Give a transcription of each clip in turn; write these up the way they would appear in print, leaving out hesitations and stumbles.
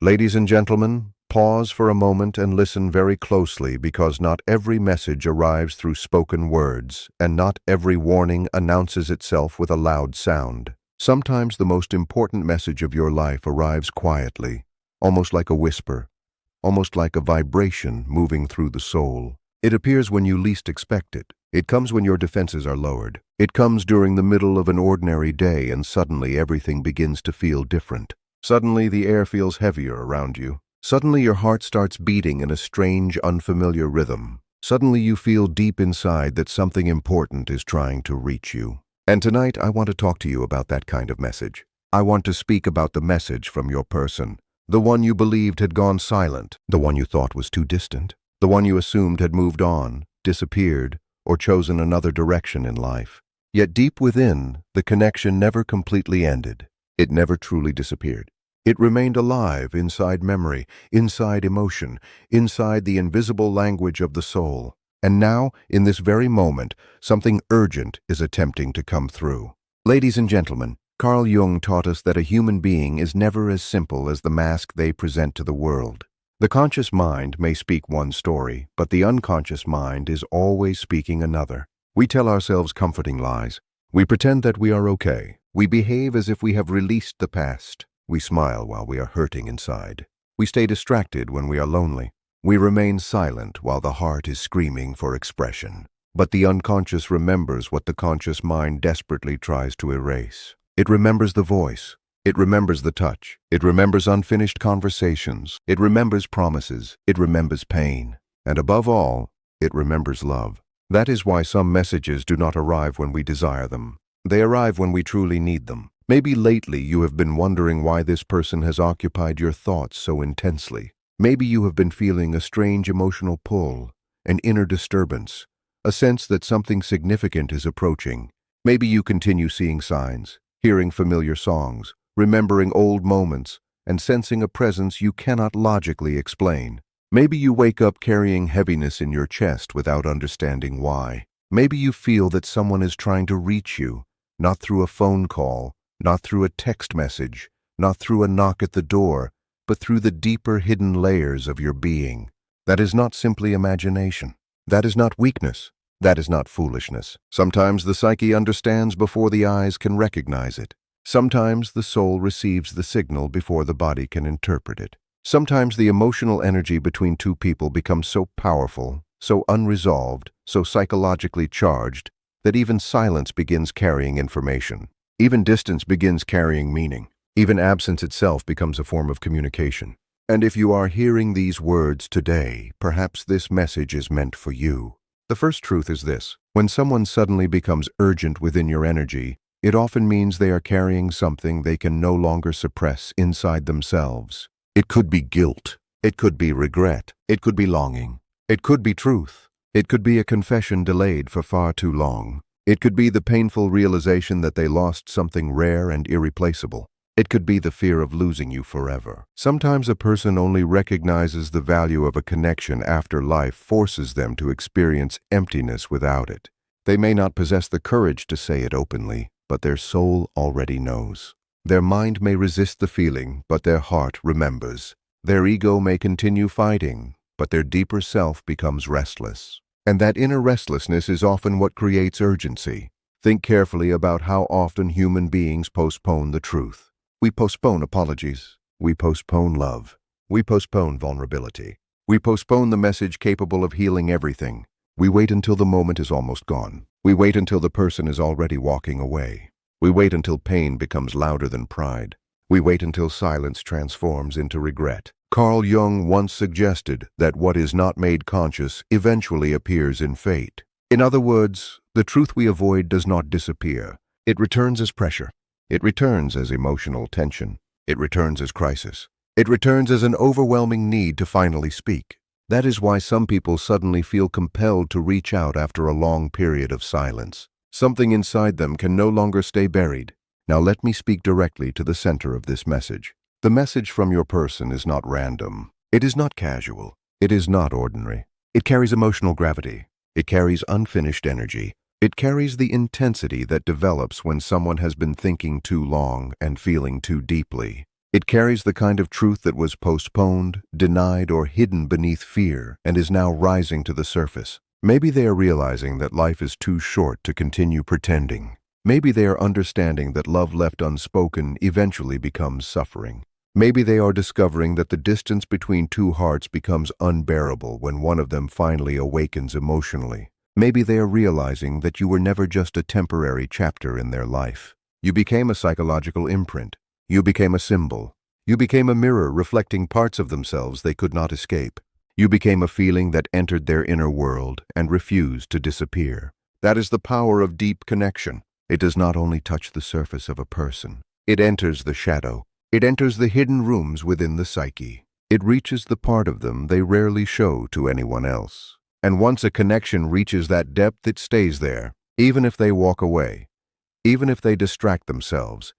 Ladies and gentlemen, pause for a moment and listen very closely because not every message arrives through spoken words, and not every warning announces itself with a loud sound. Sometimes the most important message of your life arrives quietly, almost like a whisper, almost like a vibration moving through the soul. It appears when you least expect it. It comes when your defenses are lowered. It comes during the middle of an ordinary day, and suddenly everything begins to feel different. Suddenly the air feels heavier around you. Suddenly your heart starts beating in a strange, unfamiliar rhythm. Suddenly you feel deep inside that something important is trying to reach you. And tonight I want to talk to you about that kind of message. I want to speak about the message from your person. The one you believed had gone silent. The one you thought was too distant. The one you assumed had moved on, disappeared, or chosen another direction in life. Yet deep within, the connection never completely ended. It never truly disappeared. It remained alive inside memory, inside emotion, inside the invisible language of the soul. And now, in this very moment, something urgent is attempting to come through. Ladies and gentlemen, Carl Jung taught us that a human being is never as simple as the mask they present to the world. The conscious mind may speak one story, but the unconscious mind is always speaking another. We tell ourselves comforting lies. We pretend that we are okay. We behave as if we have released the past. We smile while we are hurting inside. We stay distracted when we are lonely. We remain silent while the heart is screaming for expression. But the unconscious remembers what the conscious mind desperately tries to erase. It remembers the voice. It remembers the touch. It remembers unfinished conversations. It remembers promises. It remembers pain. And above all, it remembers love. That is why some messages do not arrive when we desire them. They arrive when we truly need them. Maybe lately you have been wondering why this person has occupied your thoughts so intensely. Maybe you have been feeling a strange emotional pull, an inner disturbance, a sense that something significant is approaching. Maybe you continue seeing signs, hearing familiar songs, remembering old moments, and sensing a presence you cannot logically explain. Maybe you wake up carrying heaviness in your chest without understanding why. Maybe you feel that someone is trying to reach you, not through a phone call, not through a text message, not through a knock at the door, but through the deeper hidden layers of your being. That is not simply imagination. That is not weakness. That is not foolishness. Sometimes the psyche understands before the eyes can recognize it. Sometimes the soul receives the signal before the body can interpret it. Sometimes the emotional energy between two people becomes so powerful, so unresolved, so psychologically charged, that even silence begins carrying information. Even distance begins carrying meaning. Even absence itself becomes a form of communication. And if you are hearing these words today, perhaps this message is meant for you. The first truth is this: when someone suddenly becomes urgent within your energy, it often means they are carrying something they can no longer suppress inside themselves. It could be guilt. It could be regret. It could be longing. It could be truth. It could be a confession delayed for far too long. It could be the painful realization that they lost something rare and irreplaceable. It could be the fear of losing you forever. Sometimes a person only recognizes the value of a connection after life forces them to experience emptiness without it. They may not possess the courage to say it openly, but their soul already knows. Their mind may resist the feeling, but their heart remembers. Their ego may continue fighting, but their deeper self becomes restless. And that inner restlessness is often what creates urgency. Think carefully about how often human beings postpone the truth. We postpone apologies. We postpone love. We postpone vulnerability. We postpone the message capable of healing everything. We wait until the moment is almost gone. We wait until the person is already walking away. We wait until pain becomes louder than pride. We wait until silence transforms into regret. Carl Jung once suggested that what is not made conscious eventually appears in fate. In other words, the truth we avoid does not disappear. It returns as pressure. It returns as emotional tension. It returns as crisis. It returns as an overwhelming need to finally speak. That is why some people suddenly feel compelled to reach out after a long period of silence. Something inside them can no longer stay buried. Now let me speak directly to the center of this message. The message from your person is not random. It is not casual. It is not ordinary. It carries emotional gravity. It carries unfinished energy. It carries the intensity that develops when someone has been thinking too long and feeling too deeply. It carries the kind of truth that was postponed, denied, or hidden beneath fear and is now rising to the surface. Maybe they are realizing that life is too short to continue pretending. Maybe they are understanding that love left unspoken eventually becomes suffering. Maybe they are discovering that the distance between two hearts becomes unbearable when one of them finally awakens emotionally. Maybe they are realizing that you were never just a temporary chapter in their life. You became a psychological imprint. You became a symbol. You became a mirror reflecting parts of themselves they could not escape. You became a feeling that entered their inner world and refused to disappear. That is the power of deep connection. It does not only touch the surface of a person. It enters the shadow. It enters the hidden rooms within the psyche. It reaches the part of them they rarely show to anyone else. And once a connection reaches that depth, it stays there, even if they walk away, even if they distract themselves,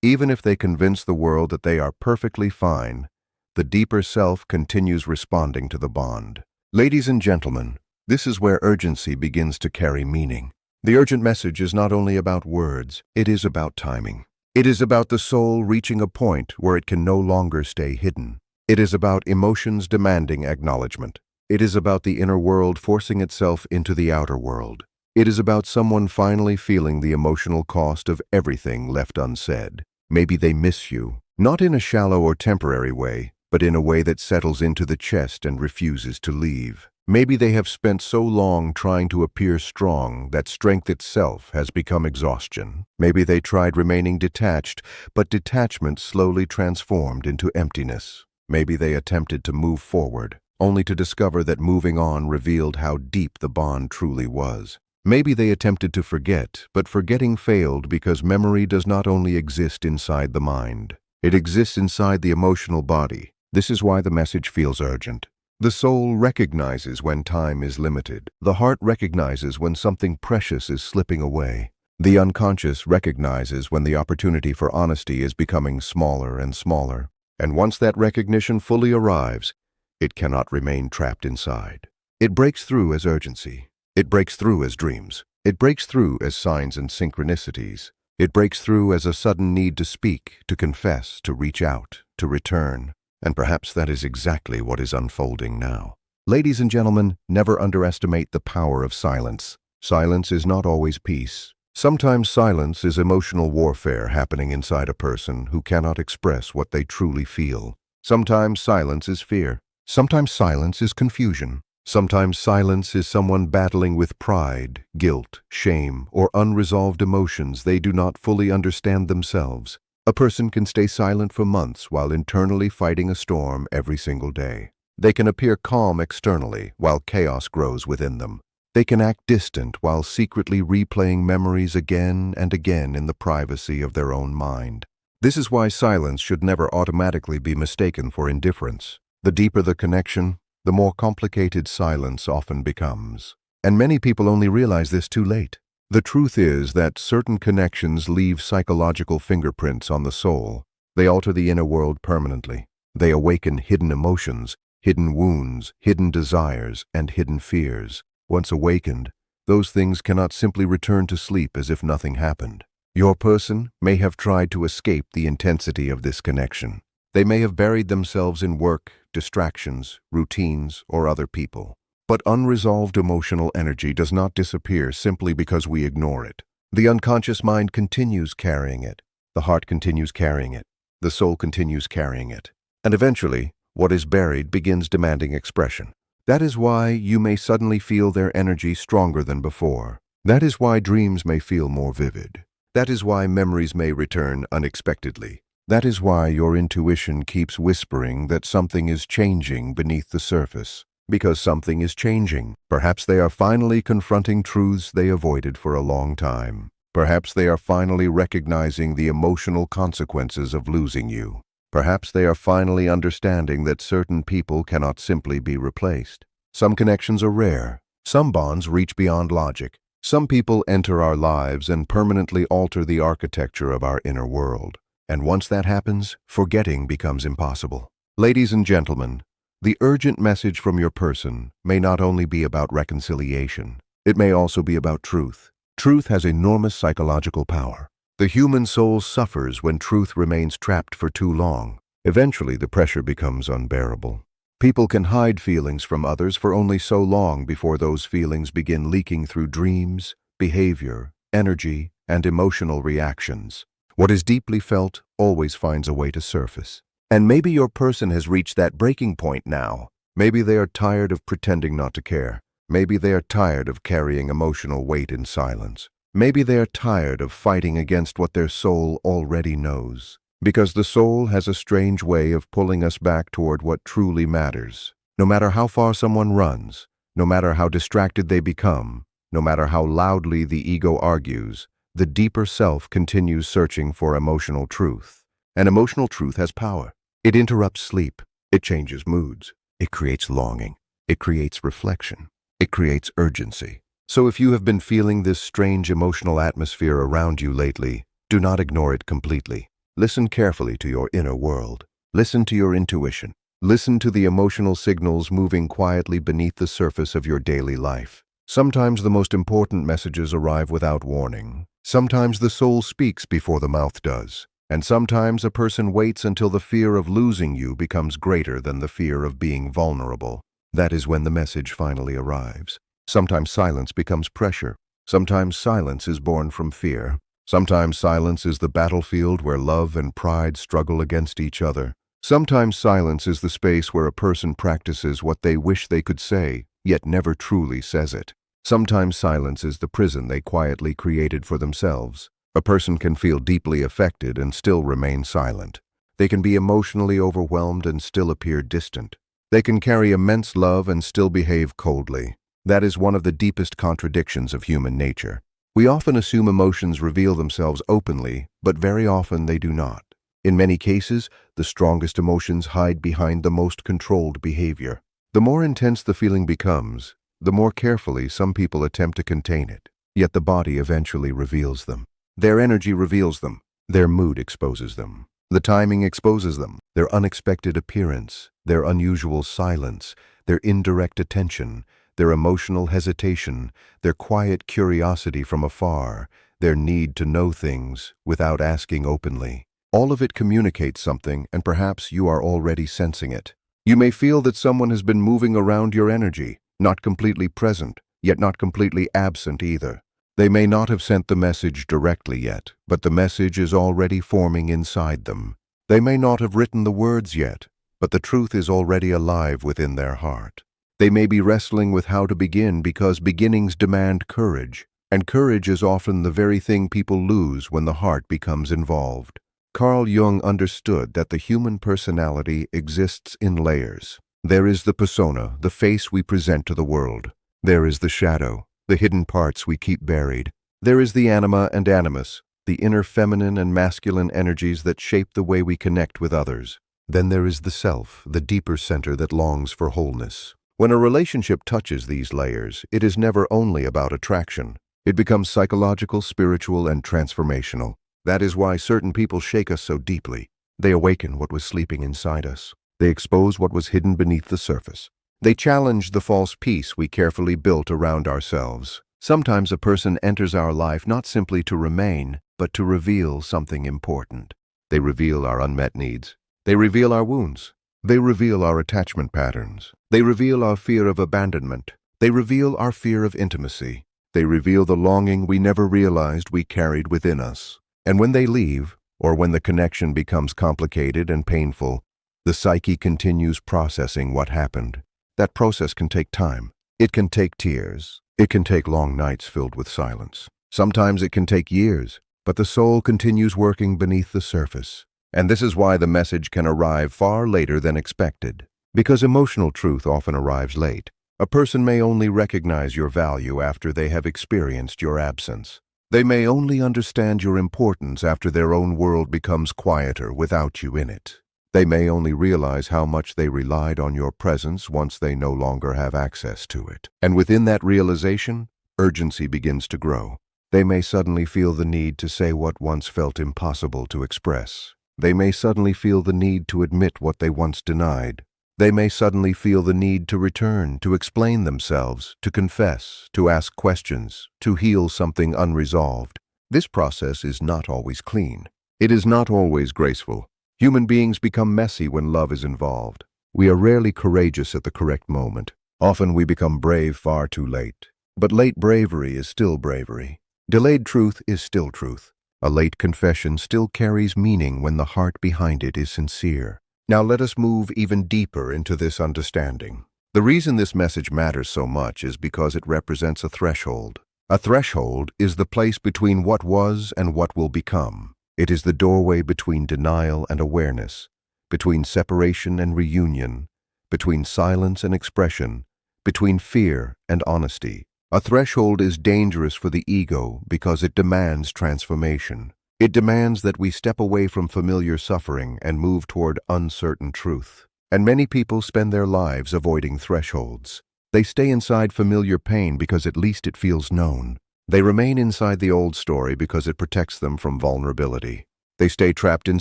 even if they convince the world that they are perfectly fine. The deeper self continues responding to the bond. Ladies and gentlemen, this is where urgency begins to carry meaning. The urgent message is not only about words, it is about timing. It is about the soul reaching a point where it can no longer stay hidden. It is about emotions demanding acknowledgement. It is about the inner world forcing itself into the outer world. It is about someone finally feeling the emotional cost of everything left unsaid. Maybe they miss you, not in a shallow or temporary way, but in a way that settles into the chest and refuses to leave. Maybe they have spent so long trying to appear strong that strength itself has become exhaustion. Maybe they tried remaining detached, but detachment slowly transformed into emptiness. Maybe they attempted to move forward, only to discover that moving on revealed how deep the bond truly was. Maybe they attempted to forget, but forgetting failed because memory does not only exist inside the mind. It exists inside the emotional body. This is why the message feels urgent. The soul recognizes when time is limited. The heart recognizes when something precious is slipping away. The unconscious recognizes when the opportunity for honesty is becoming smaller and smaller. And once that recognition fully arrives, it cannot remain trapped inside. It breaks through as urgency. It breaks through as dreams. It breaks through as signs and synchronicities. It breaks through as a sudden need to speak, to confess, to reach out, to return. And perhaps that is exactly what is unfolding now. Ladies and gentlemen, never underestimate the power of silence. Silence is not always peace. Sometimes silence is emotional warfare happening inside a person who cannot express what they truly feel. Sometimes silence is fear. Sometimes silence is confusion. Sometimes silence is someone battling with pride, guilt, shame, or unresolved emotions they do not fully understand themselves. A person can stay silent for months while internally fighting a storm every single day. They can appear calm externally while chaos grows within them. They can act distant while secretly replaying memories again and again in the privacy of their own mind. This is why silence should never automatically be mistaken for indifference. The deeper the connection, the more complicated silence often becomes. And many people only realize this too late. The truth is that certain connections leave psychological fingerprints on the soul. They alter the inner world permanently. They awaken hidden emotions, hidden wounds, hidden desires, and hidden fears. Once awakened, those things cannot simply return to sleep as if nothing happened. Your person may have tried to escape the intensity of this connection. They may have buried themselves in work, distractions, routines, or other people. But unresolved emotional energy does not disappear simply because we ignore it. The unconscious mind continues carrying it. The heart continues carrying it. The soul continues carrying it. And eventually, what is buried begins demanding expression. That is why you may suddenly feel their energy stronger than before. That is why dreams may feel more vivid. That is why memories may return unexpectedly. That is why your intuition keeps whispering that something is changing beneath the surface. Because something is changing. Perhaps they are finally confronting truths they avoided for a long time. Perhaps they are finally recognizing the emotional consequences of losing you. Perhaps they are finally understanding that certain people cannot simply be replaced. Some connections are rare. Some bonds reach beyond logic. Some people enter our lives and permanently alter the architecture of our inner world. And once that happens, forgetting becomes impossible. Ladies and gentlemen, the urgent message from your person may not only be about reconciliation. It may also be about truth. Truth has enormous psychological power. The human soul suffers when truth remains trapped for too long. Eventually, the pressure becomes unbearable. People can hide feelings from others for only so long before those feelings begin leaking through dreams, behavior, energy, and emotional reactions. What is deeply felt always finds a way to surface. And maybe your person has reached that breaking point now. Maybe they are tired of pretending not to care. Maybe they are tired of carrying emotional weight in silence. Maybe they are tired of fighting against what their soul already knows. Because the soul has a strange way of pulling us back toward what truly matters. No matter how far someone runs, no matter how distracted they become, no matter how loudly the ego argues, the deeper self continues searching for emotional truth. And emotional truth has power. It interrupts sleep. It changes moods. It creates longing. It creates reflection. It creates urgency. So if you have been feeling this strange emotional atmosphere around you lately, do not ignore it completely. Listen carefully to your inner world. Listen to your intuition. Listen to the emotional signals moving quietly beneath the surface of your daily life. Sometimes the most important messages arrive without warning. Sometimes the soul speaks before the mouth does. And sometimes a person waits until the fear of losing you becomes greater than the fear of being vulnerable. That is when the message finally arrives. Sometimes silence becomes pressure. Sometimes silence is born from fear. Sometimes silence is the battlefield where love and pride struggle against each other. Sometimes silence is the space where a person practices what they wish they could say, yet never truly says it. Sometimes silence is the prison they quietly created for themselves. A person can feel deeply affected and still remain silent. They can be emotionally overwhelmed and still appear distant. They can carry immense love and still behave coldly. That is one of the deepest contradictions of human nature. We often assume emotions reveal themselves openly, but very often they do not. In many cases, the strongest emotions hide behind the most controlled behavior. The more intense the feeling becomes, the more carefully some people attempt to contain it. Yet the body eventually reveals them. Their energy reveals them. Their mood exposes them. The timing exposes them. Their unexpected appearance, their unusual silence, their indirect attention, their emotional hesitation, their quiet curiosity from afar, their need to know things without asking openly. All of it communicates something, and perhaps you are already sensing it. You may feel that someone has been moving around your energy, not completely present, yet not completely absent either. They may not have sent the message directly yet, but the message is already forming inside them. They may not have written the words yet, but the truth is already alive within their heart. They may be wrestling with how to begin because beginnings demand courage, and courage is often the very thing people lose when the heart becomes involved. Carl Jung understood that the human personality exists in layers. There is the persona, the face we present to the world. There is the shadow, the hidden parts we keep buried. There is the anima and animus, the inner feminine and masculine energies that shape the way we connect with others. Then there is the self, the deeper center that longs for wholeness. When a relationship touches these layers, it is never only about attraction. It becomes psychological, spiritual, and transformational. That is why certain people shake us so deeply. They awaken what was sleeping inside us. They expose what was hidden beneath the surface. They challenge the false peace we carefully built around ourselves. Sometimes a person enters our life not simply to remain, but to reveal something important. They reveal our unmet needs. They reveal our wounds. They reveal our attachment patterns. They reveal our fear of abandonment. They reveal our fear of intimacy. They reveal the longing we never realized we carried within us. And when they leave, or when the connection becomes complicated and painful, the psyche continues processing what happened. That process can take time. It can take tears. It can take long nights filled with silence. Sometimes it can take years, but the soul continues working beneath the surface. And this is why the message can arrive far later than expected. Because emotional truth often arrives late. A person may only recognize your value after they have experienced your absence. They may only understand your importance after their own world becomes quieter without you in it. They may only realize how much they relied on your presence once they no longer have access to it. And within that realization, urgency begins to grow. They may suddenly feel the need to say what once felt impossible to express. They may suddenly feel the need to admit what they once denied. They may suddenly feel the need to return, to explain themselves, to confess, to ask questions, to heal something unresolved. This process is not always clean. It is not always graceful. Human beings become messy when love is involved. We are rarely courageous at the correct moment. Often we become brave far too late. But late bravery is still bravery. Delayed truth is still truth. A late confession still carries meaning when the heart behind it is sincere. Now let us move even deeper into this understanding. The reason this message matters so much is because it represents a threshold. A threshold is the place between what was and what will become. It is the doorway between denial and awareness, between separation and reunion, between silence and expression, between fear and honesty. A threshold is dangerous for the ego because it demands transformation. It demands that we step away from familiar suffering and move toward uncertain truth. And many people spend their lives avoiding thresholds. They stay inside familiar pain because at least it feels known. They remain inside the old story because it protects them from vulnerability. They stay trapped in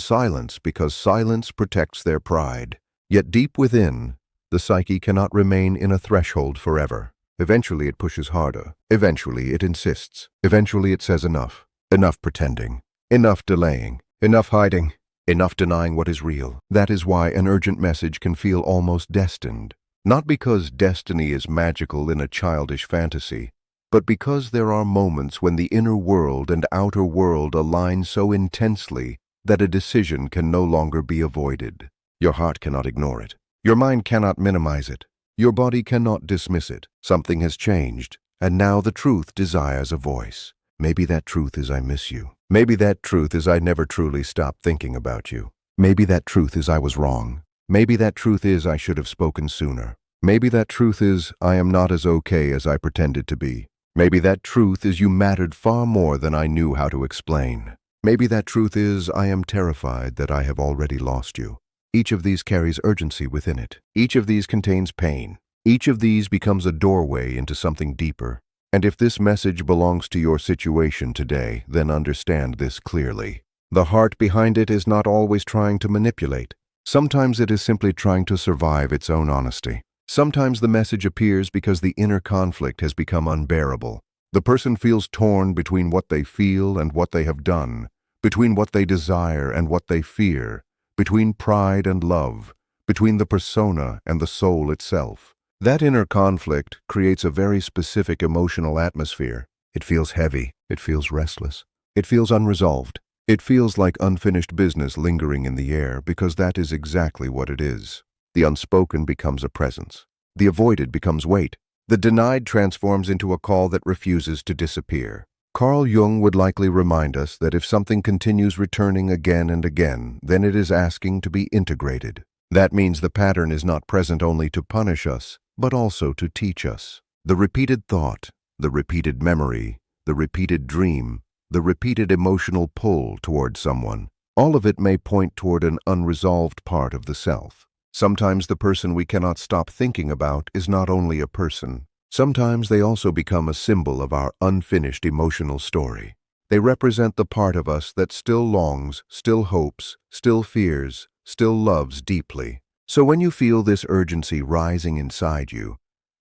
silence because silence protects their pride. Yet deep within, the psyche cannot remain in a threshold forever. Eventually it pushes harder. Eventually it insists. Eventually it says enough. Enough pretending. Enough delaying. Enough hiding. Enough denying what is real. That is why an urgent message can feel almost destined. Not because destiny is magical in a childish fantasy, but because there are moments when the inner world and outer world align so intensely that a decision can no longer be avoided. Your heart cannot ignore it. Your mind cannot minimize it. Your body cannot dismiss it. Something has changed, and now the truth desires a voice. Maybe that truth is I miss you. Maybe that truth is I never truly stopped thinking about you. Maybe that truth is I was wrong. Maybe that truth is I should have spoken sooner. Maybe that truth is I am not as okay as I pretended to be. Maybe that truth is you mattered far more than I knew how to explain. Maybe that truth is I am terrified that I have already lost you. Each of these carries urgency within it. Each of these contains pain. Each of these becomes a doorway into something deeper. And if this message belongs to your situation today, then understand this clearly. The heart behind it is not always trying to manipulate. Sometimes it is simply trying to survive its own honesty. Sometimes the message appears because the inner conflict has become unbearable. The person feels torn between what they feel and what they have done, between what they desire and what they fear, between pride and love, between the persona and the soul itself. That inner conflict creates a very specific emotional atmosphere. It feels heavy. It feels restless. It feels unresolved. It feels like unfinished business lingering in the air because that is exactly what it is. The unspoken becomes a presence. The avoided becomes weight. The denied transforms into a call that refuses to disappear. Carl Jung would likely remind us that if something continues returning again and again, then it is asking to be integrated. That means the pattern is not present only to punish us, but also to teach us. The repeated thought, the repeated memory, the repeated dream, the repeated emotional pull toward someone, all of it may point toward an unresolved part of the self. Sometimes the person we cannot stop thinking about is not only a person. Sometimes they also become a symbol of our unfinished emotional story. They represent the part of us that still longs, still hopes, still fears, still loves deeply. So when you feel this urgency rising inside you,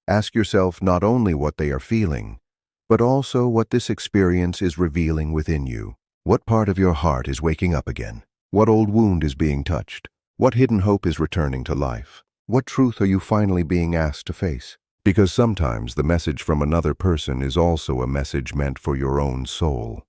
ask yourself not only what they are feeling, but also what this experience is revealing within you. What part of your heart is waking up again? What old wound is being touched? What hidden hope is returning to life? What truth are you finally being asked to face? Because sometimes the message from another person is also a message meant for your own soul.